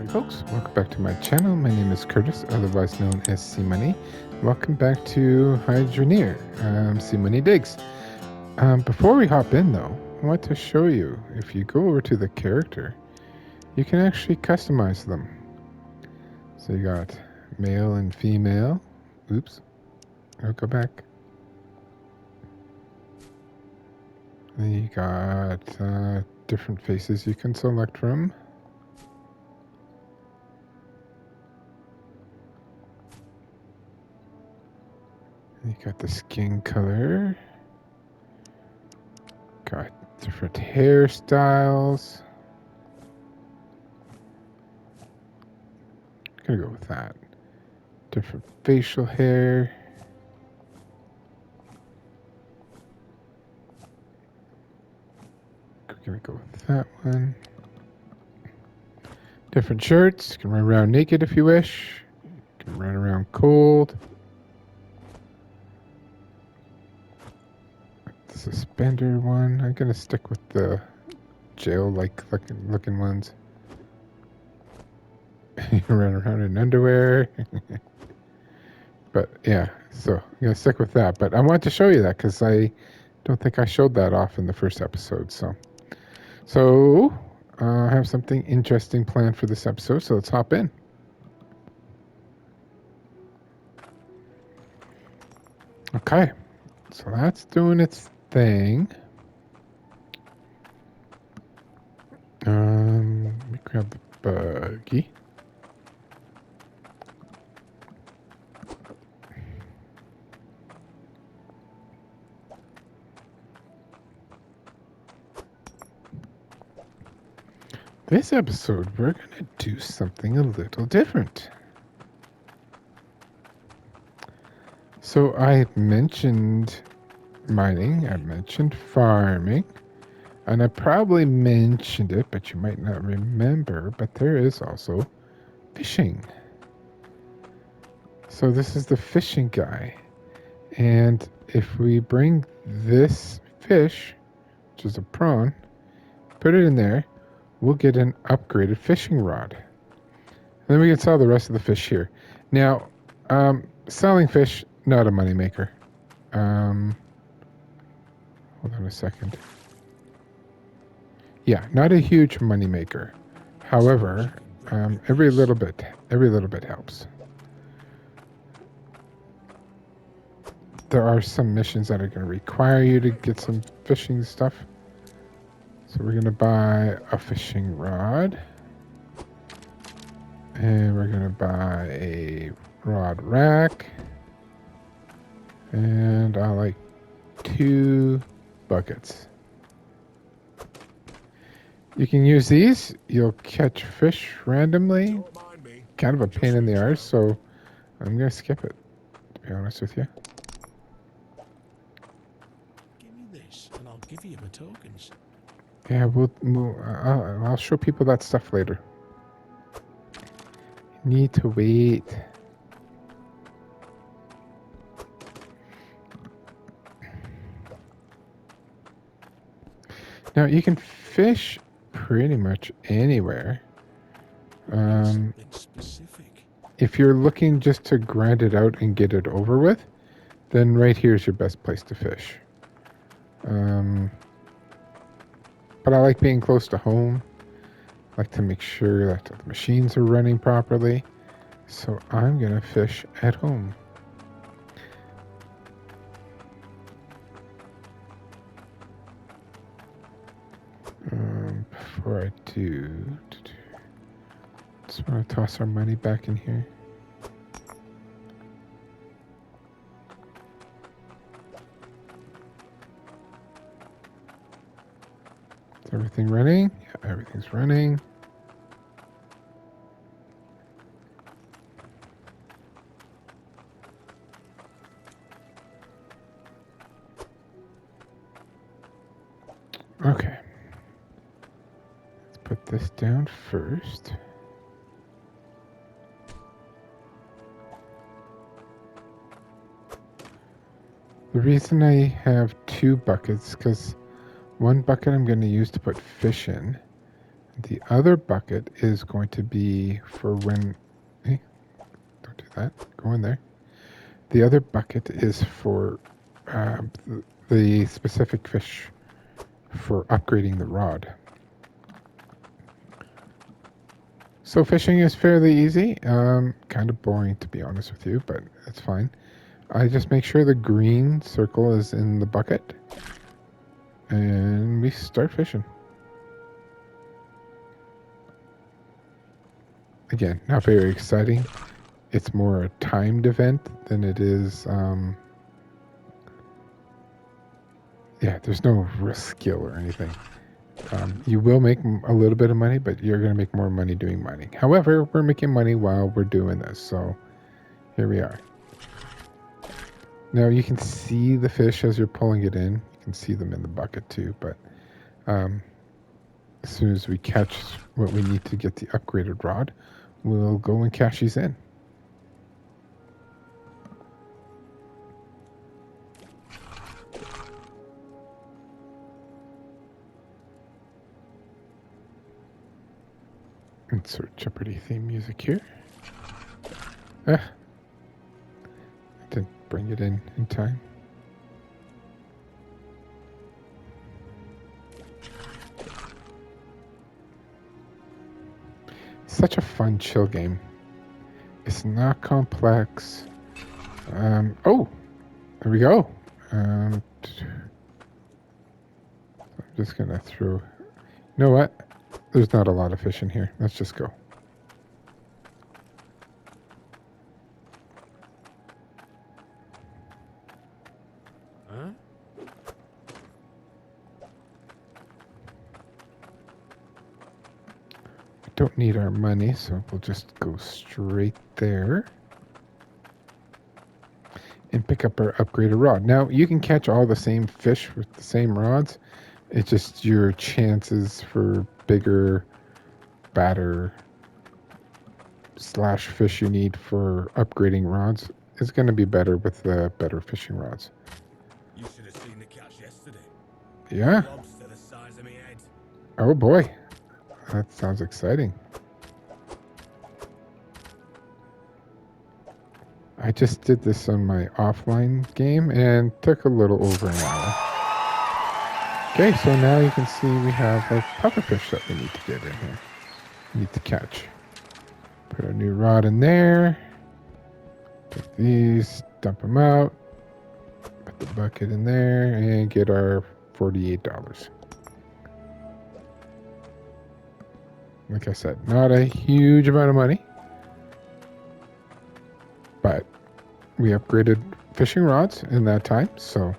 Alright folks, welcome back to my channel. My name is Curtis, otherwise known as C-Money. Welcome back to Hydroneer, C-Money Digs. Before we hop in though, I want to show you, if you go over to the character, you can actually customize them. So you got male and female. Oops, I'll go back. Then you got different faces you can select from. You got the skin color. Got different hairstyles. Gonna go with that. Different facial hair. Gonna go with that one. Different shirts. You can run around naked if you wish. You can run around cold. The suspender one. I'm gonna stick with the jail-like looking ones. You can run around in underwear. But yeah, so I'm gonna stick with that. But I wanted to show you that because I don't think I showed that off in the first episode. So I have something interesting planned for this episode. So let's hop in. Okay, so that's doing its thing. Let me grab the buggy. This episode, we're gonna do something a little different. So I mentioned mining, I mentioned farming, and I probably mentioned it, but you might not remember, but there is also fishing. So this is the fishing guy. And if we bring this fish, which is a prawn, put it in there, we'll get an upgraded fishing rod. And then we can sell the rest of the fish here. Now, selling fish, not a moneymaker. Hold on a second. Yeah, not a huge moneymaker. However, every little bit helps. There are some missions that are going to require you to get some fishing stuff. So we're going to buy a fishing rod. And we're going to buy a rod rack. And I like 2 buckets. You can use these. You'll catch fish randomly. Kind of a pain in the arse, so I'm going to skip it, to be honest with you. Give me this, and I'll give you my tokens. Yeah, I'll show people that stuff later. Need to wait. Now you can fish pretty much anywhere. Specific. If you're looking just to grind it out and get it over with, then right here is your best place to fish. But I like being close to home. I like to make sure that the machines are running properly. So I'm gonna fish at home. Before I do, just want to toss our money back in here. Is everything running? Yeah, everything's running. Okay. Let's put this down first. The reason I have 2 buckets, because one bucket I'm going to use to put fish in, The other bucket is going to be for when... Hey, don't do that. Go in there. The other bucket is for the specific fish for upgrading the rod. So fishing is fairly easy. Kind of boring, to be honest with you, but it's fine. I just make sure the green circle is in the bucket, and we start fishing. Again, not very exciting. It's more a timed event than it is... yeah, there's no risk skill or anything. You will make a little bit of money, but you're going to make more money doing mining. However, we're making money while we're doing this, so here we are. Now you can see the fish as you're pulling it in. You can see them in the bucket too, but as soon as we catch what we need to get the upgraded rod, we'll go and cash these in. Insert Jeopardy theme music here. I didn't bring it in time. Such a fun chill game. It's not complex. Oh, there we go. I'm just gonna throw... You know what? There's not a lot of fish in here. Let's just go. Huh? We don't need our money, so we'll just go straight there and pick up our upgraded rod. Now, you can catch all the same fish with the same rods. It's just your chances for bigger, badder / fish you need for upgrading rods is going to be better with the better fishing rods. You should have seen the catch yesterday. Yeah. Lobster the size of my head. Oh boy. That sounds exciting. I just did this on my offline game and took a little over an hour. Okay, so now you can see we have our pufferfish that we need to get in here. We need to catch. Put our new rod in there. Take these, dump them out. Put the bucket in there and get our $48. Like I said, not a huge amount of money, but we upgraded fishing rods in that time, so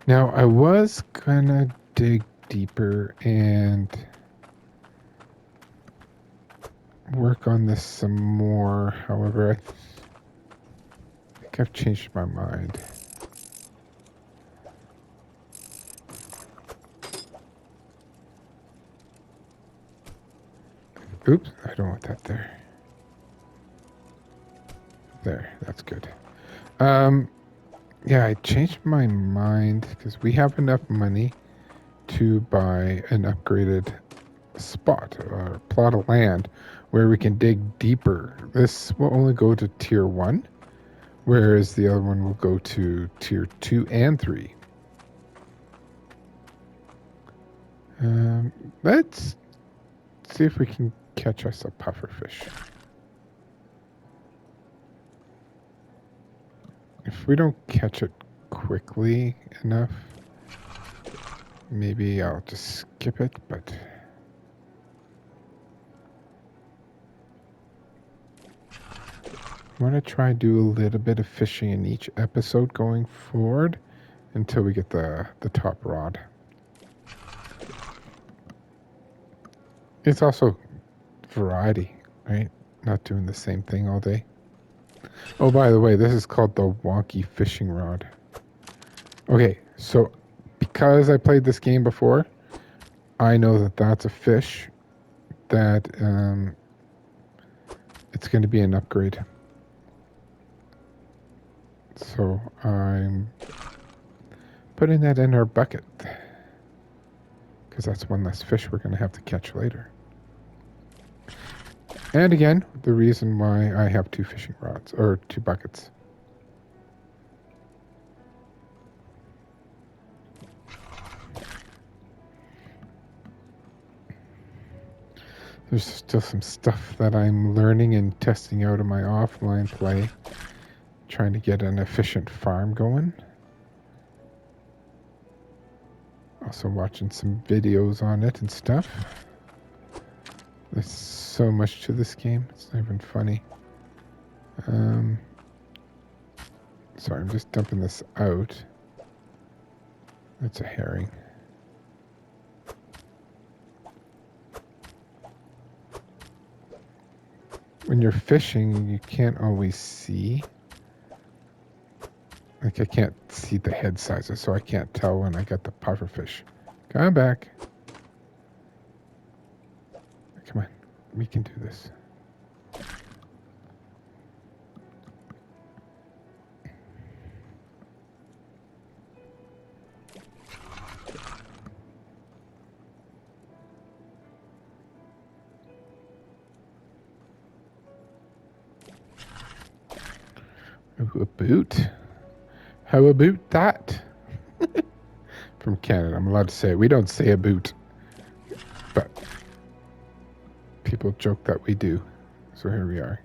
now I was gonna dig deeper and work on this some more. However, I think I've changed my mind. Oops, I don't want that there. There, that's good. Yeah, I changed my mind because we have enough money to buy an upgraded spot or plot of land where we can dig deeper. This will only go to tier 1, whereas the other one will go to tier 2 and 3. Let's see if we can catch us a pufferfish. If we don't catch it quickly enough, maybe I'll just skip it, but I want to try and do a little bit of fishing in each episode going forward until we get the top rod. It's also variety, right? Not doing the same thing all day. Oh, by the way, this is called the wonky fishing rod. Okay, so because I played this game before, I know that that's a fish that it's going to be an upgrade. So I'm putting that in our bucket, because that's one less fish we're going to have to catch later. And again, the reason why I have 2 fishing rods, or 2 buckets. There's still some stuff that I'm learning and testing out in my offline play, trying to get an efficient farm going. Also watching some videos on it and stuff. There's so much to this game, it's not even funny. Sorry, I'm just dumping this out. That's a herring. When you're fishing, you can't always see. Like, I can't see the head sizes, so I can't tell when I got the pufferfish. Come back. Come on, we can do this. Ooh, a boot. How about that? From Canada, I'm allowed to say it. We don't say a boot, but people joke that we do. So here we are.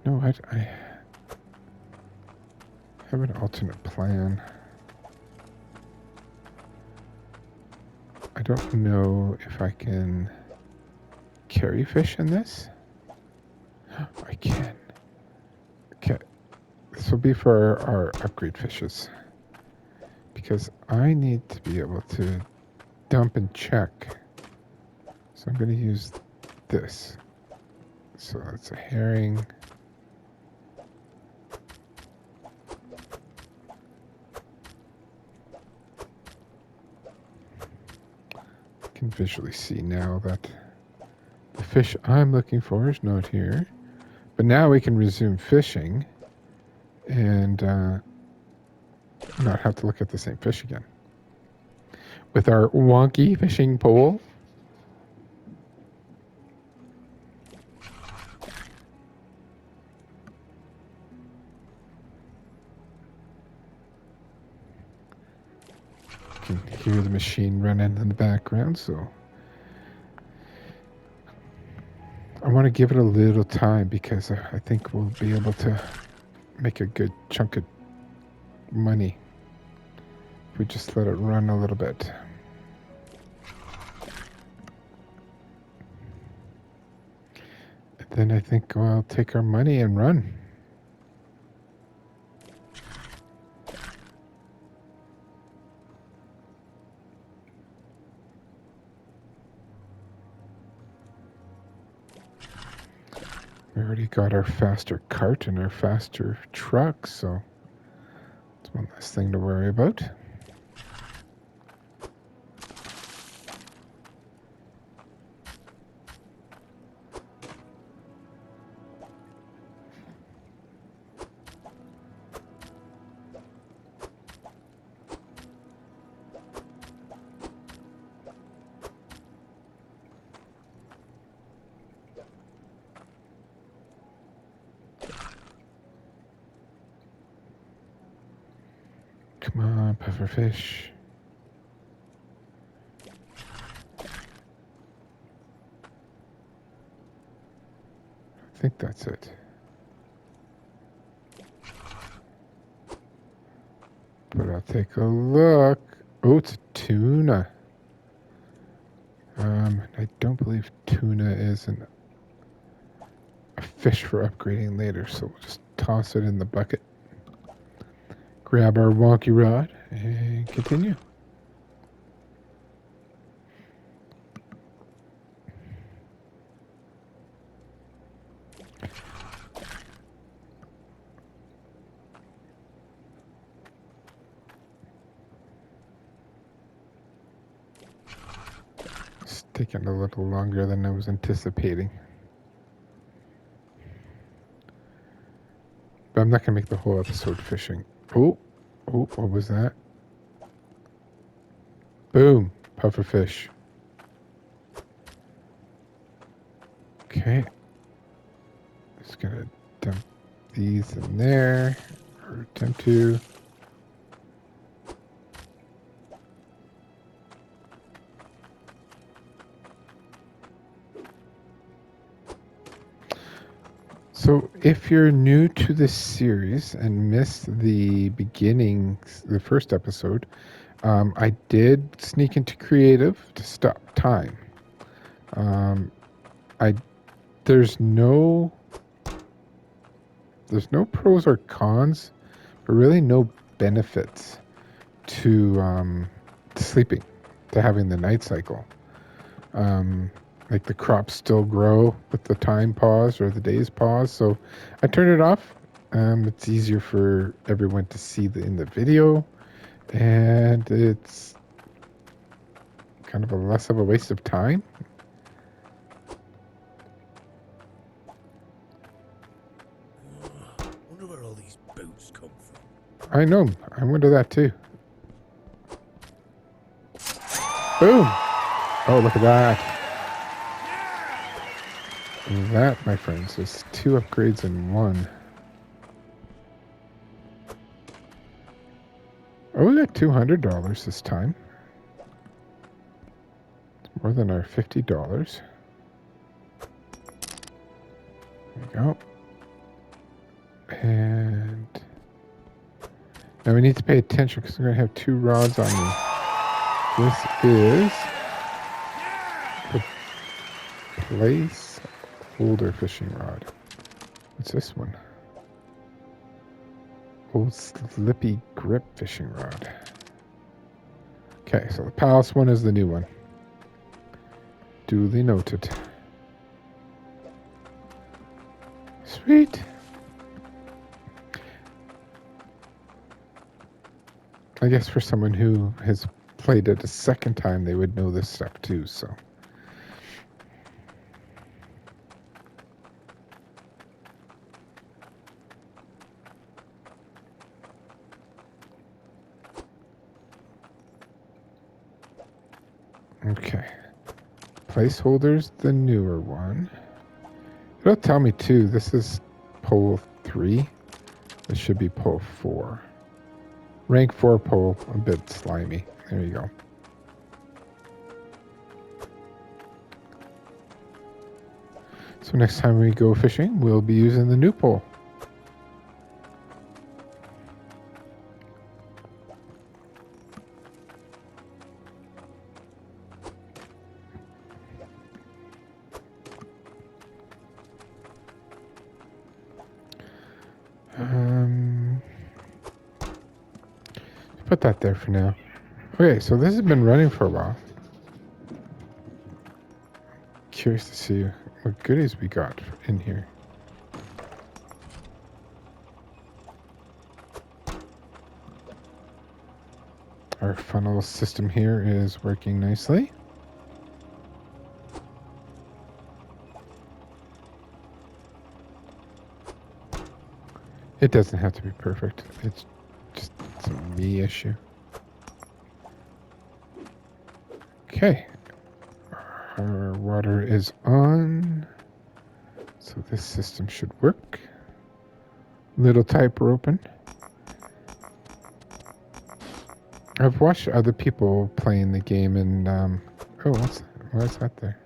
No, I have an alternate plan. I don't know if I can carry fish in this. I can. Okay, this will be for our upgrade fishes, because I need to be able to dump and check. So I'm going to use this. So that's a herring. I can visually see now that the fish I'm looking for is not here. But now we can resume fishing and not have to look at the same fish again. With our wonky fishing pole. You can hear the machine running in the background, so I want to give it a little time, because I think we'll be able to make a good chunk of money if we just let it run a little bit. And then I think we'll take our money and run. We already got our faster cart and our faster truck, so it's one less thing to worry about. Come on, pufferfish. I think that's it. But I'll take a look. Oh, it's a tuna. I don't believe tuna is a fish for upgrading later, so we'll just toss it in the bucket. Grab our wonky rod and continue. It's taking a little longer than I was anticipating. But I'm not going to make the whole episode fishing. Oh, what was that? Boom, puffer fish. Okay. Just going to dump these in there, or attempt to. So if you're new to this series and missed the beginning, the first episode, I did sneak into creative to stop time. There's no pros or cons, but really no benefits to sleeping, to having the night cycle. Like the crops still grow with the time pause or the days pause. So I turned it off. It's easier for everyone to see in the video, and it's kind of less of a waste of time. Wonder where all these boots come from. I know. I wonder that too. Boom! Oh, look at that. That, my friends, is 2 upgrades in 1. Oh, we got $200 this time. It's more than our $50. There we go. And now we need to pay attention because we're going to have 2 rods on me. This is the place holder fishing rod. What's this one? Old slippy grip fishing rod. Okay, so the palace one is the new one. Duly noted. Sweet. I guess for someone who has played it a second time, they would know this stuff too, so. Okay. Placeholders, the newer one. It'll tell me too, this is pole 3. This should be pole 4. Rank 4 pole, a bit slimy. There you go. So next time we go fishing, we'll be using the new pole. Put that there for now. Okay, so this has been running for a while. Curious to see what goodies we got in here. Our funnel system here is working nicely. It doesn't have to be perfect. It's just a me issue. Okay. Our water is on. So this system should work. Little typer open. I've watched other people playing the game and oh, what's that there?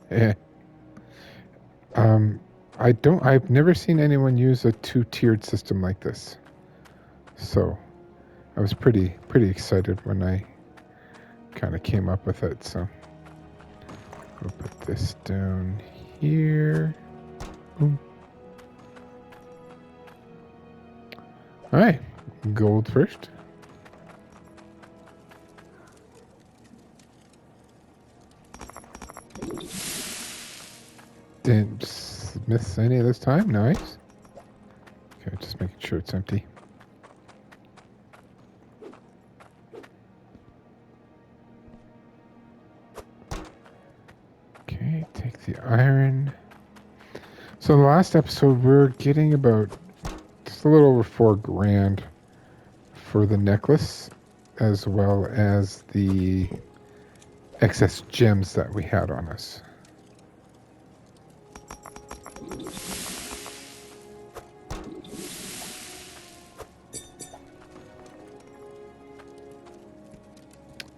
Yeah. I've never seen anyone use a 2-tiered system like this. So I was pretty excited when I kind of came up with it. So we'll put this down here. Boom. All right, gold first. Didn't miss any this time. Nice. Okay, just making sure it's empty. Okay, take the iron. So the last episode, we're getting about just a little over $4,000 for the necklace, as well as the excess gems that we had on us.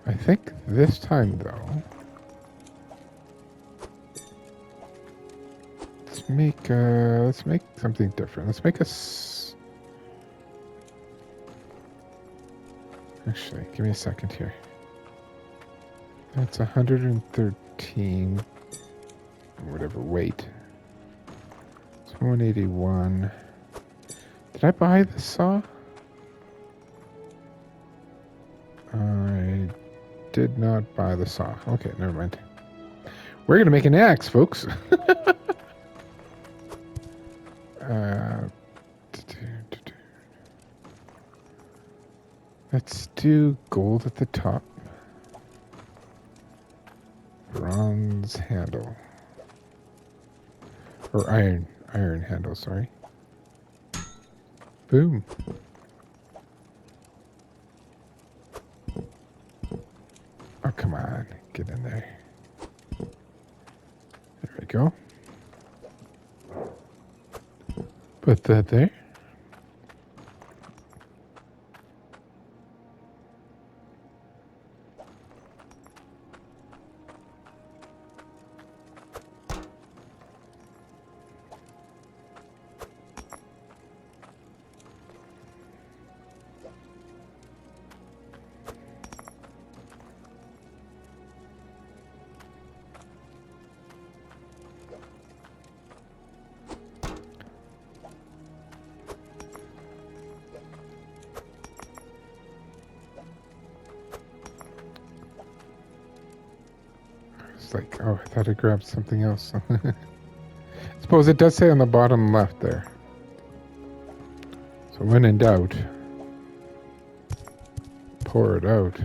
I think this time, though, let's make something different. Let's make us. Actually, give me a second here. That's 113. Whatever weight. It's 181. Did I buy the saw? I did not buy the saw. Okay, never mind. We're gonna make an axe, folks. Let's do gold at the top. Bronze handle. Or iron handle, sorry. Boom. Oh, come on. Get in there. There we go. Put that there. It's like, oh, I thought I grabbed something else. Suppose it does say on the bottom left there. So when in doubt, pour it out.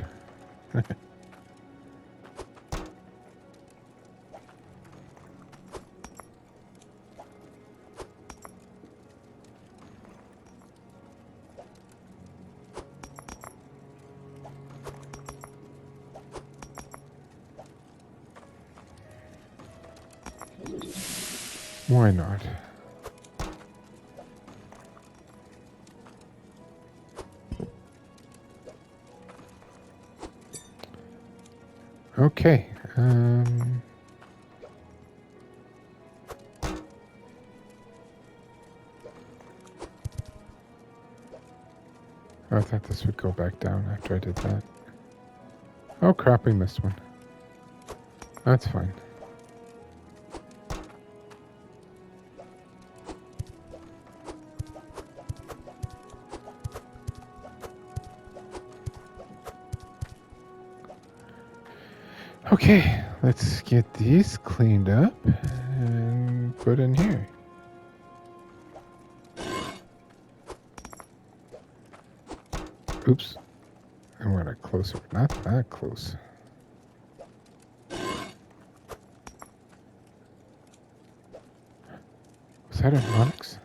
Why not? Okay. I thought this would go back down after I did that. Oh crap, we missed one. That's fine. Okay, let's get these cleaned up and put in here. Oops. I went closer, not that close. Was that an onyx?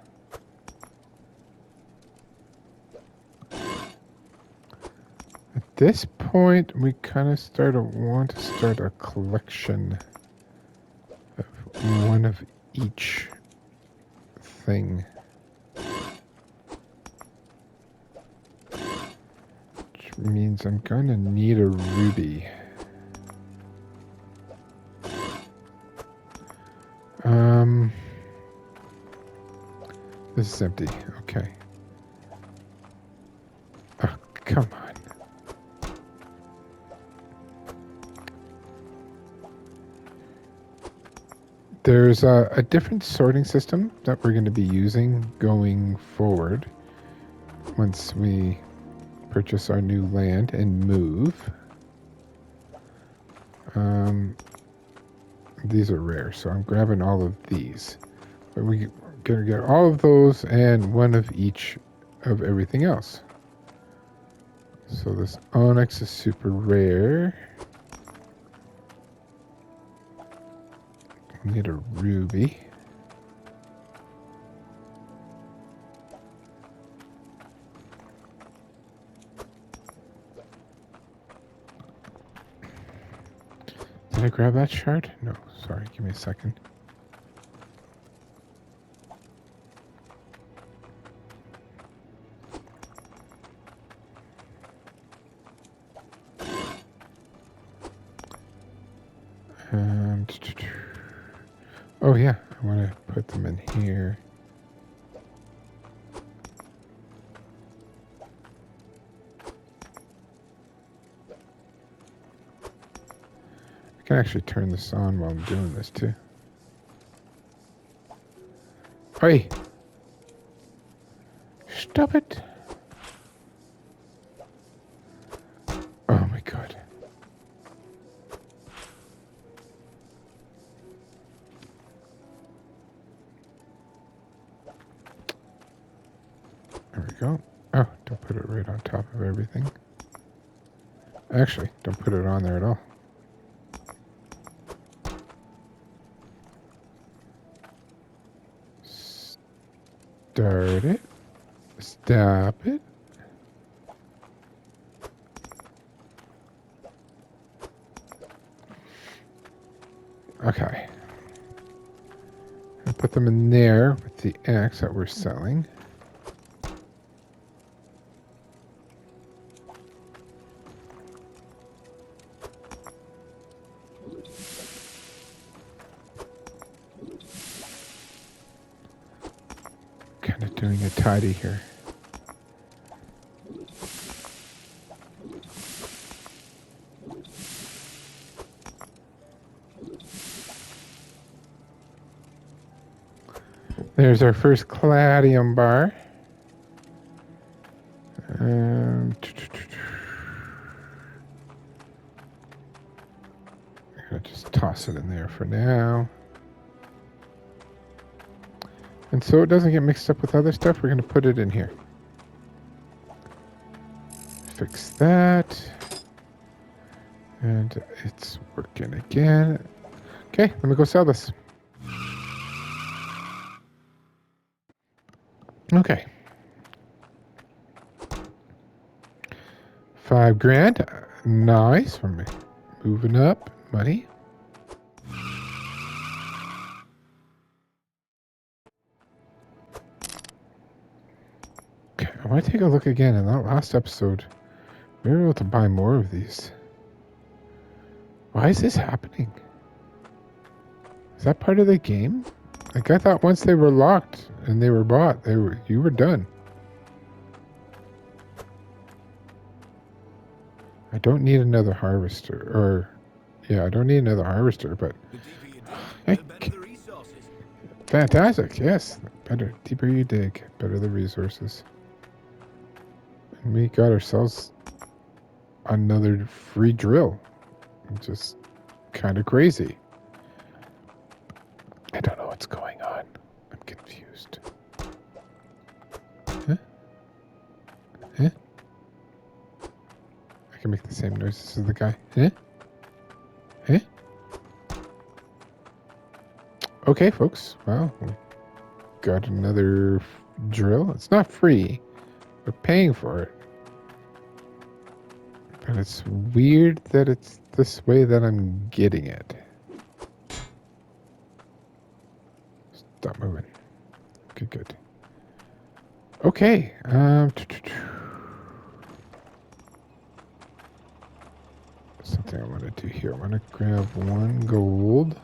At this point, we kind of want to start a collection of one of each thing. Which means I'm going to need a ruby. This is empty. Okay. Oh, come on. There's a different sorting system that we're going to be using going forward once we purchase our new land and move. These are rare, so I'm grabbing all of these. But we're going to get all of those and one of each of everything else. So this onyx is super rare. We need a ruby. Did I grab that shard? No, sorry, give me a second. And oh yeah, I want to put them in here. I can actually turn this on while I'm doing this too. Hey! Stop it! Oh my god. There we go. Oh, don't put it right on top of everything. Actually, don't put it on there at all. Start it. Stop it. Okay. I'll put them in there with the X that we're selling. Kind of doing a tidy here. There's our first caladium bar. I'm gonna just toss it in there for now. And so it doesn't get mixed up with other stuff, we're gonna put it in here. Fix that. And it's working again. Okay, let me go sell this. Okay. 5 grand. Nice for me. Moving up. Money. Okay, I want to take a look again. In that last episode, we were able to buy more of these. Why is this happening? Is that part of the game? Like, I thought once they were locked and they were bought, you were done. I don't need another harvester, or yeah, I don't need another harvester, but The deeper you dig, the better the resources. fantastic, yes. Better, deeper you dig, better the resources. And we got ourselves another free drill. Just kind of crazy. I don't know what's going on. I'm confused. Huh? Huh? I can make the same noises as the guy. Huh? Huh? Okay, folks. Well, we got another drill. It's not free. We're paying for it. But it's weird that it's this way that I'm getting it. Stop moving. Good, good. Okay. Something I want to do here. I want to grab 1 gold.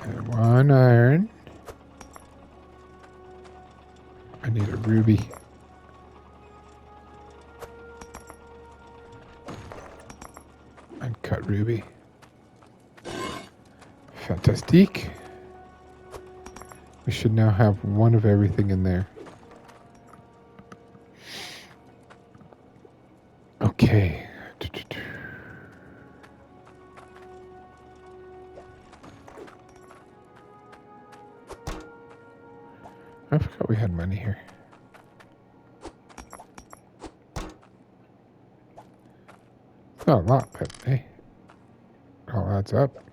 And 1 iron. I need a ruby. Uncut ruby. Fantastique. We should now have 1 of everything in there. Okay. I forgot we had money here. Not a lot, but hey, it all adds up.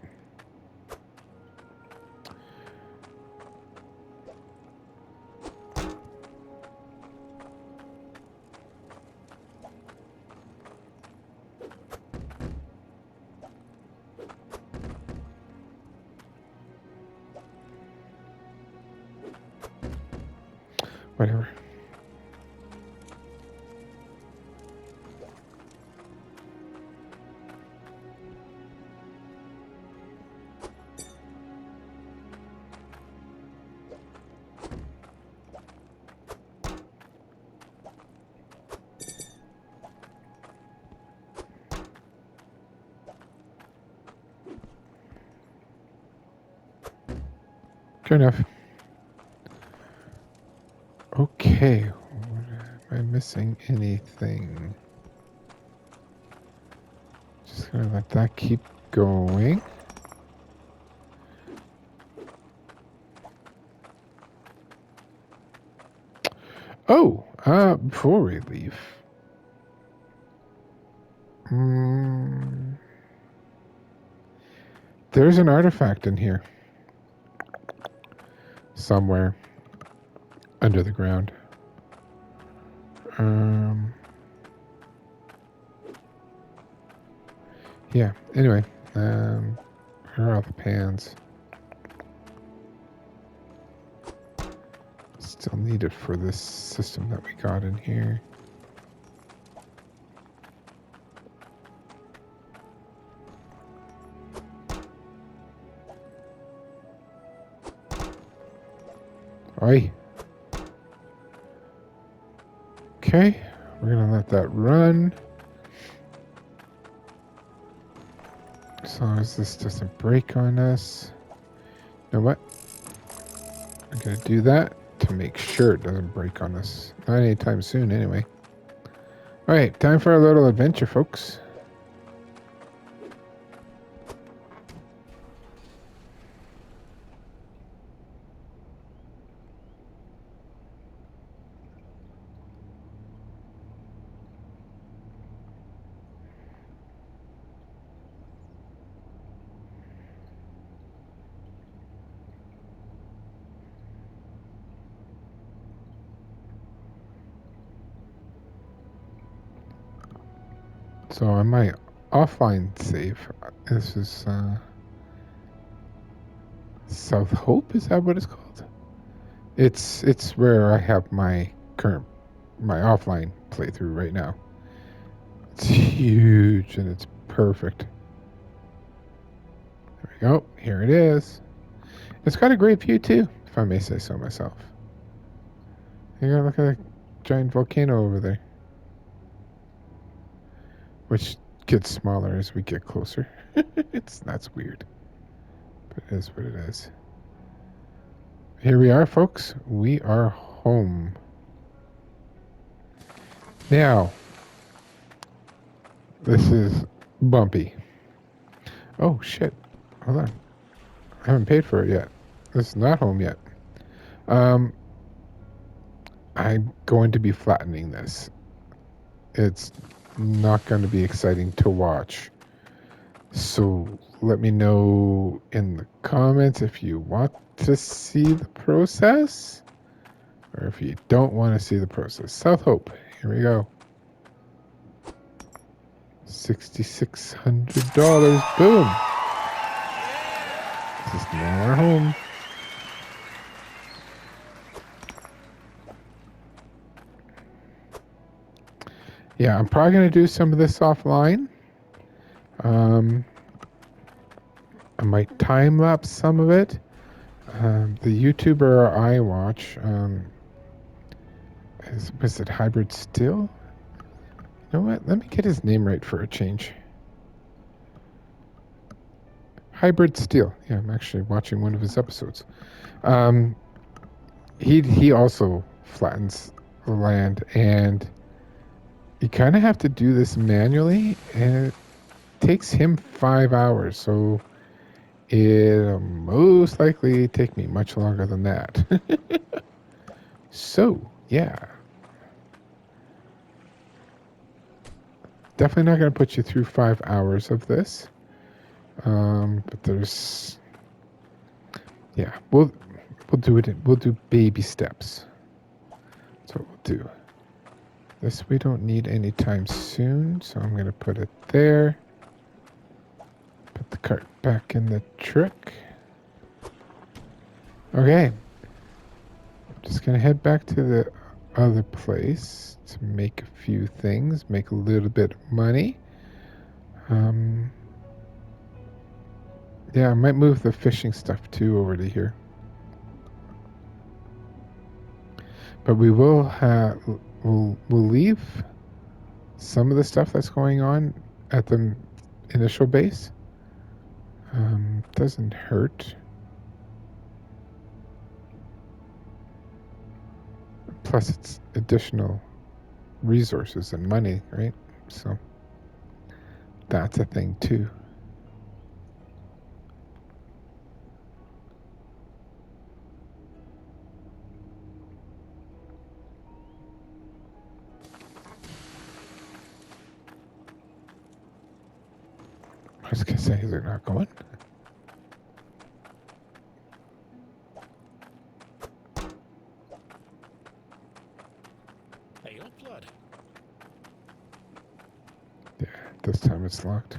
Whatever. Good enough. Okay. Am I missing anything? Just gonna let that keep going. Oh, before we leave. There's an artifact in here. Somewhere. Under the ground. Yeah, anyway. Here are all the pans. Still needed for this system that we got in here. Oi. Okay, we're gonna let that run. As long as this doesn't break on us. You know what? I'm gonna do that to make sure it doesn't break on us. Not anytime soon, anyway. Alright, time for a little adventure, folks. So on my offline save, this is South Hope, is that what it's called? It's where I have my offline playthrough right now. It's huge and it's perfect. There we go. Here it is. It's got a great view too, if I may say so myself. You gotta look at that giant volcano over there. Which gets smaller as we get closer. That's weird. But it is what it is. Here we are, folks. We are home. Now, this is bumpy. Oh, shit. Hold on. I haven't paid for it yet. This is not home yet. I'm going to be flattening this. It's not going to be exciting to watch. So let me know in the comments if you want to see the process or if you don't want to see the process. South Hope. Here we go. $6,600. Boom. This is now our home. Yeah, I'm probably going to do some of this offline. I might time lapse some of it. The YouTuber I watch was it Hybrid Steel? You know what? Let me get his name right for a change. Hybrid Steel. Yeah, I'm actually watching one of his episodes. He also flattens the land, and you kind of have to do this manually, and it takes him 5 hours. So it'll most likely take me much longer than that. So, yeah. Definitely not going to put you through 5 hours of this. But there's... Yeah, we'll do it. We'll do baby steps. That's what we'll do. This we don't need anytime soon, so I'm going to put it there. Put the cart back in the truck. Okay. Just gonna head back to the other place to make a few things, make a little bit of money. Yeah, I might move the fishing stuff too over to here. But we will have we'll leave some of the stuff that's going on at the initial base. Doesn't hurt. Plus, it's additional resources and money, right? So that's a thing too. I was gonna say, is it not going? Hey up, lad. Yeah, this time it's locked.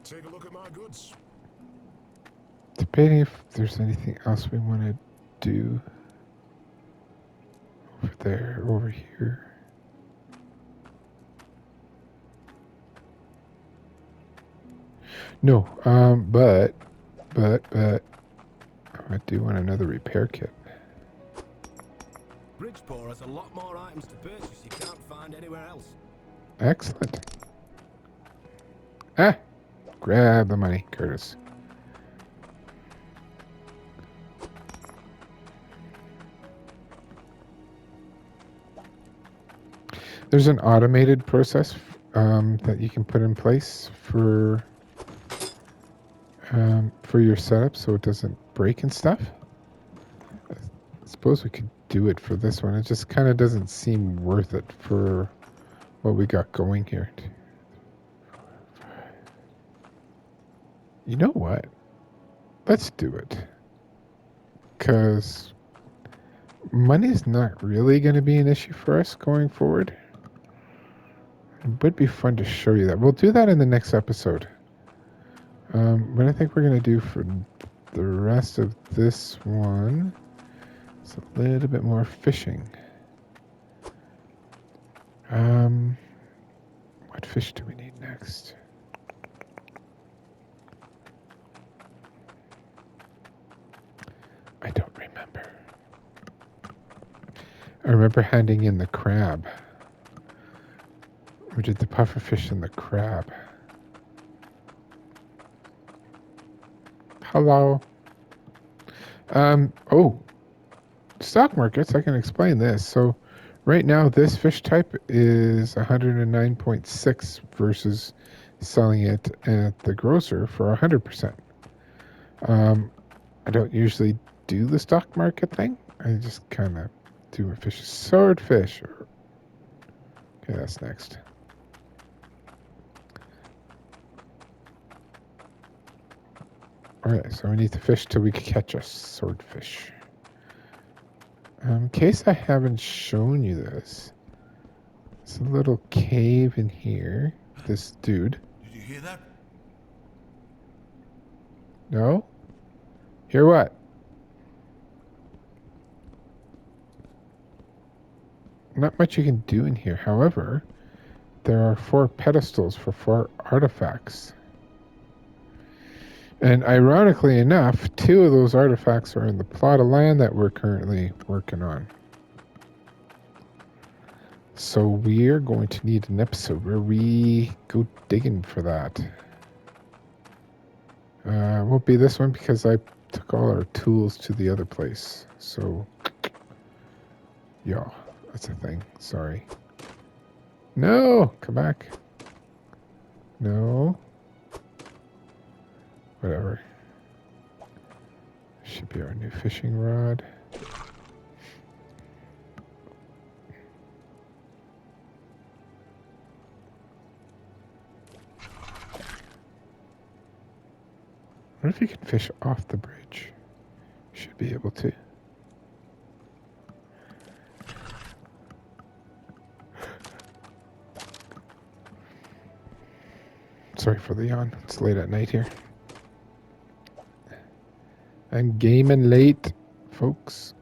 Take a look at my goods. Debating if there's anything else we want to do over there, over here. No, but I do want another repair kit. Bridgeport has a lot more items to purchase you can't find anywhere else. Excellent. Ah, grab the money, Curtis. There's an automated process that you can put in place for your setup so it doesn't break and stuff. I suppose we could do it for this one. It just kind of doesn't seem worth it for what we got going here. You know what? Let's do it. Because money's not really going to be an issue for us going forward. It would be fun to show you that. We'll do that in the next episode. What I think we're going to do for the rest of this one is a little bit more fishing. What fish do we need next? I don't remember. I remember handing in the crab. We did the pufferfish and the crab. Hello. Oh, stock markets, I can explain this. So right now this fish type is 109.6 versus selling it at the grocer for 100%. I don't usually do the stock market thing. I just kind of do a fish. Swordfish. Okay, that's next. Alright, so we need to fish till we can catch a swordfish. In case I haven't shown you this, it's a little cave in here. This dude. Did you hear that? No? Hear what? Not much you can do in here. However, there are 4 pedestals for 4 artifacts. And ironically enough, 2 of those artifacts are in the plot of land that we're currently working on. So we're going to need an episode where we go digging for that. Won't be this one because I took all our tools to the other place. So, yeah, that's a thing. Sorry. No, come back. No. Whatever. Should be our new fishing rod. What if you can fish off the bridge? Should be able to. Sorry for the yawn. It's late at night here. I'm gaming late, folks.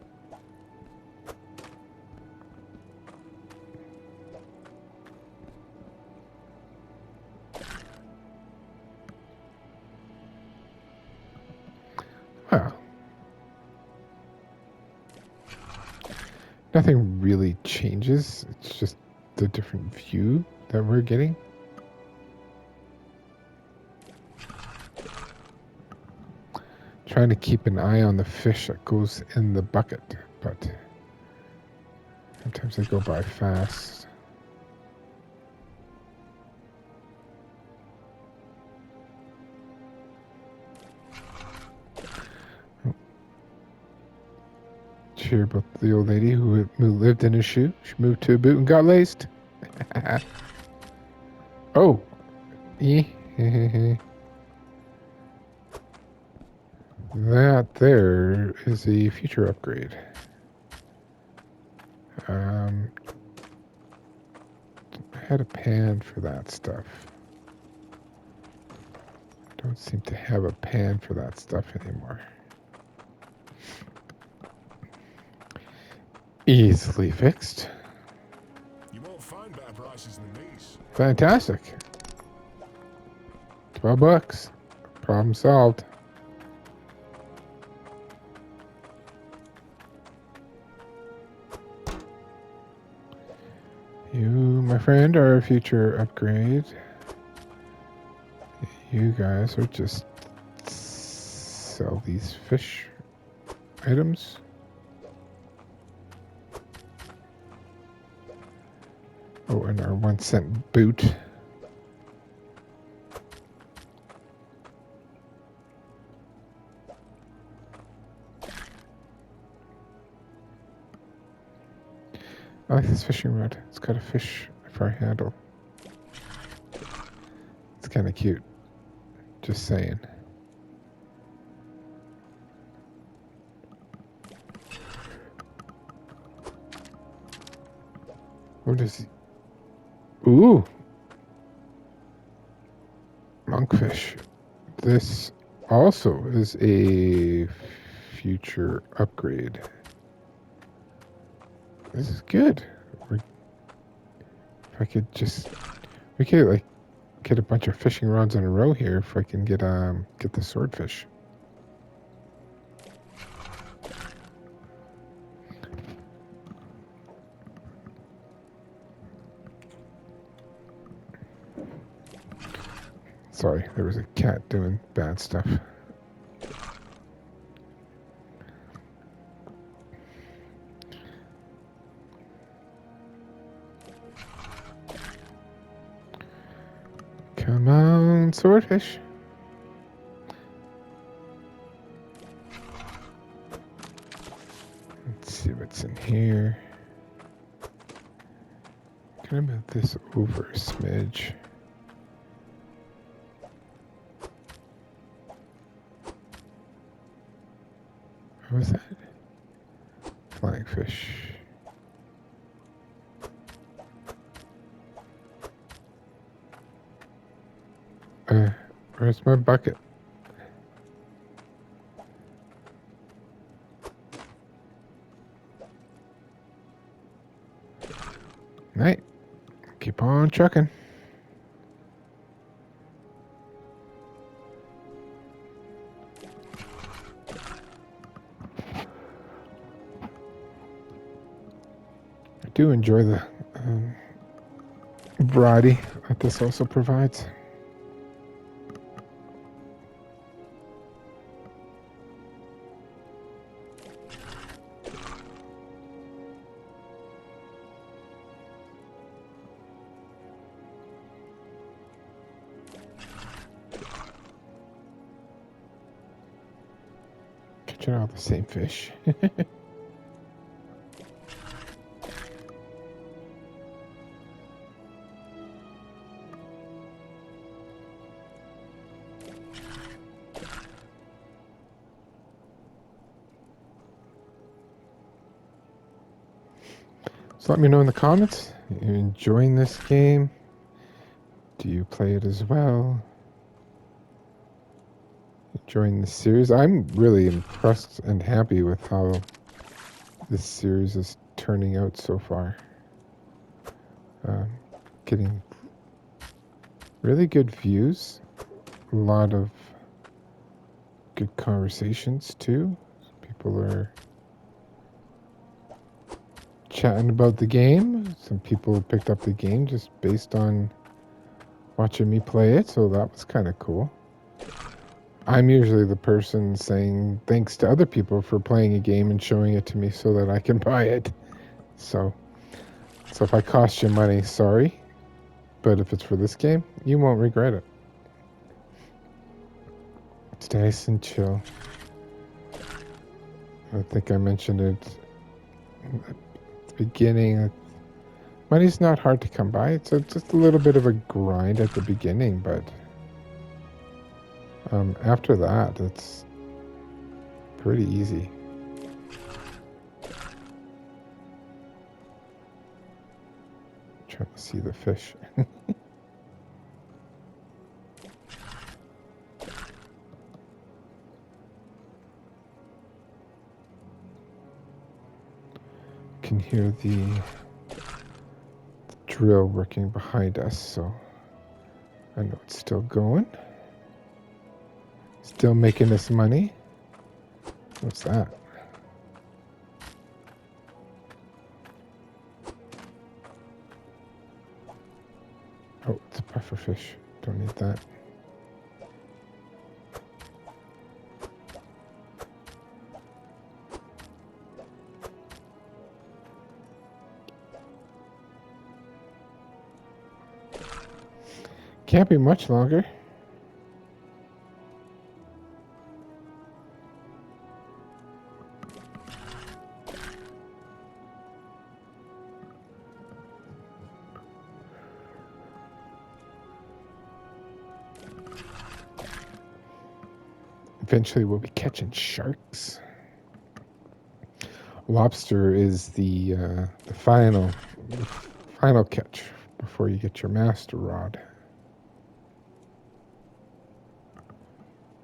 Well, nothing really changes. It's just the different view that we're getting. Trying to keep an eye on the fish that goes in the bucket, but sometimes they go by fast. Did you hear about the old lady who lived in a shoe? She moved to a boot and got laced. Oh. That there is a future upgrade. I had a pan for that stuff. Don't seem to have a pan for that stuff anymore. Easily fixed. You won't find better prices than these. Fantastic. $12. Problem solved. You, my friend, are a future upgrade. You guys are just sell these fish items. Oh, and our 1-cent boot. I like this fishing rod. It's got a fish for a handle. It's kind of cute. Just saying. What is he? Ooh! Monkfish. This also is a future upgrade. This is good. If I could just, we could like get a bunch of fishing rods in a row here. If I can get the swordfish. Sorry, there was a cat doing bad stuff. Come on, swordfish. Let's see what's in here. Can I move this over a smidge? What was that? Flying fish. Where's my bucket? Right. Keep on trucking. I do enjoy the variety that this also provides. Catching all the same fish. So let me know in the comments. Are you enjoying this game? Do you play it as well? enjoying the series. I'm really impressed and happy with how this series is turning out so far. Getting really good views, a lot of good conversations too. People are chatting about the game. Some people picked up the game just based on watching me play it, so that was kind of cool. I'm usually the person saying thanks to other people for playing a game and showing it to me so that I can buy it. So if I cost you money, sorry. But if it's for this game, you won't regret it. It's nice and chill. I think I mentioned it at the beginning. Money's not hard to come by. It's just a little bit of a grind at the beginning, but after that, it's pretty easy. Trying to see the fish. Can hear the drill working behind us, so I know it's still going. Still making us money. What's that? Oh, it's a puffer fish. Don't need that. Can't be much longer. Eventually we'll be catching sharks. Lobster is the final catch before you get your master rod.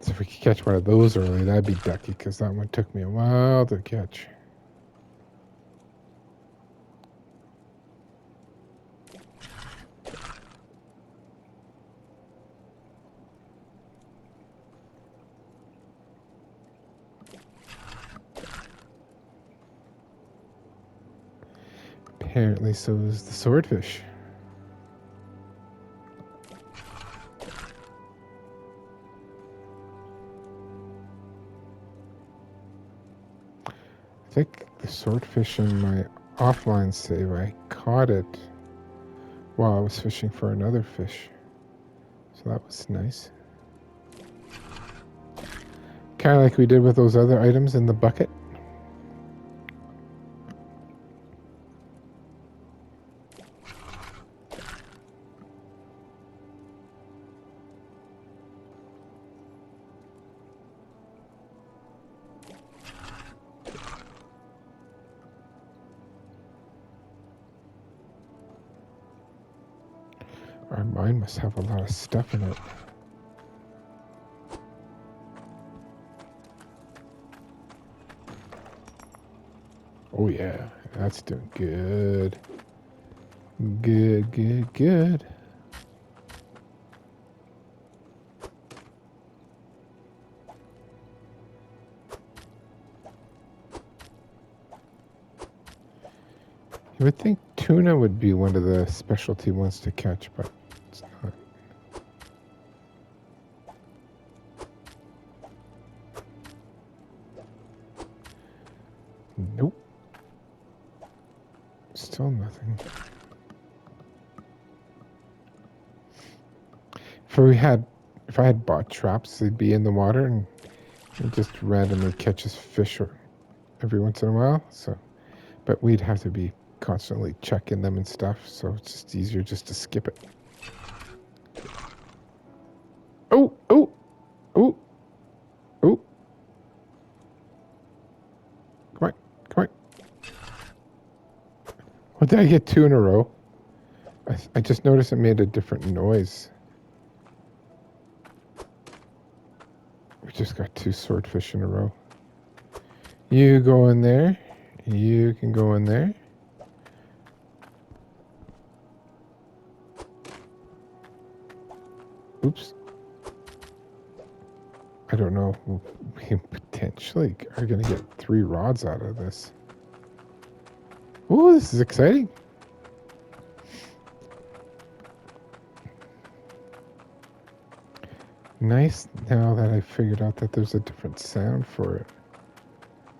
So if we could catch one of those early, that'd be ducky, because that one took me a while to catch. Apparently so is the swordfish. I think the swordfish in my offline save, I caught it while I was fishing for another fish. So that was nice. Kind of like we did with those other items in the bucket. Our mine must have a lot of stuff in it. Oh yeah, that's doing good. Good. You would think tuna would be one of the specialty ones to catch, but it's not. Nope. Still nothing. If I had bought traps, they'd be in the water and it just randomly catches fish every once in a while. So, but we'd have to be constantly checking them and stuff. So it's just easier just to skip it. Oh. Come on. What, did I get two in a row? I just noticed it made a different noise. We just got 2 swordfish in a row. You go in there. You can go in there. Oops. I don't know. We potentially are going to get 3 rods out of this. Oh, this is exciting. Nice now that I figured out that there's a different sound for it.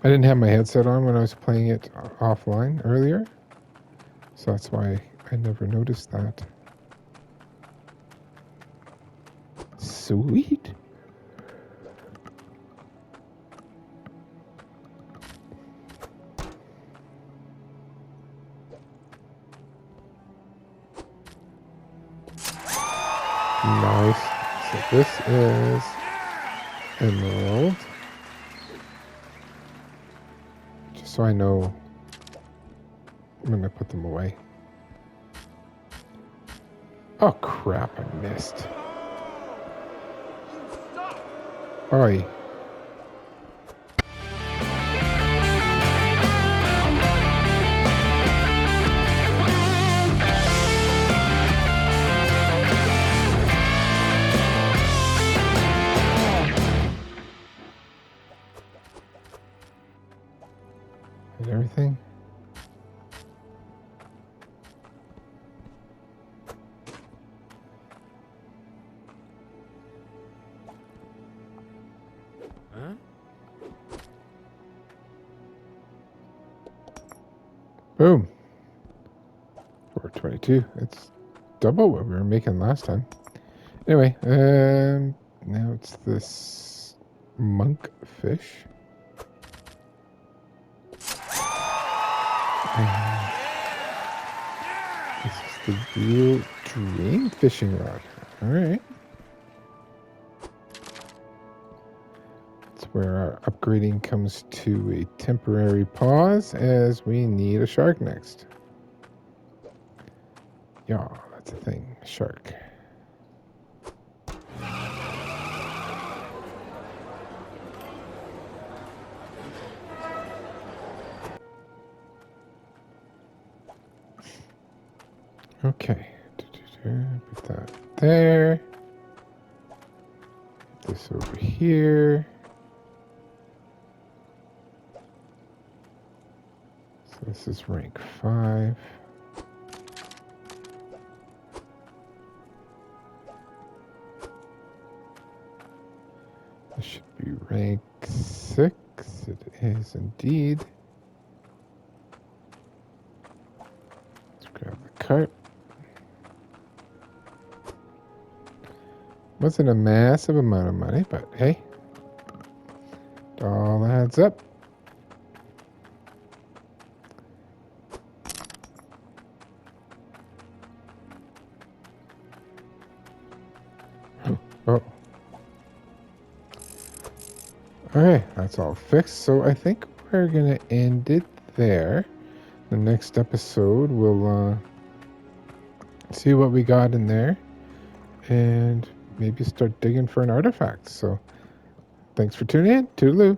I didn't have my headset on when I was playing it offline earlier, so that's why I never noticed that. Sweet. Nice. So this is emerald. Just so I know when I put them away. Oh crap, I missed. Oi. Hit everything. Huh? Boom. 422. It's double what we were making last time. Anyway, now it's this monk fish. And this is the real dream fishing rod. All right. That's where our upgrading comes to a temporary pause as we need a shark next. Yeah, that's a thing. Shark. Okay. Put that there. Put this over here. So this is rank 5. This should be rank 6. It is indeed. Let's grab the cart. Wasn't a massive amount of money, but hey, it all adds up. Oh. Okay, that's all fixed. So I think we're going to end it there. The next episode, we'll see what we got in there and maybe start digging for an artifact. So thanks for tuning in. Toodaloo.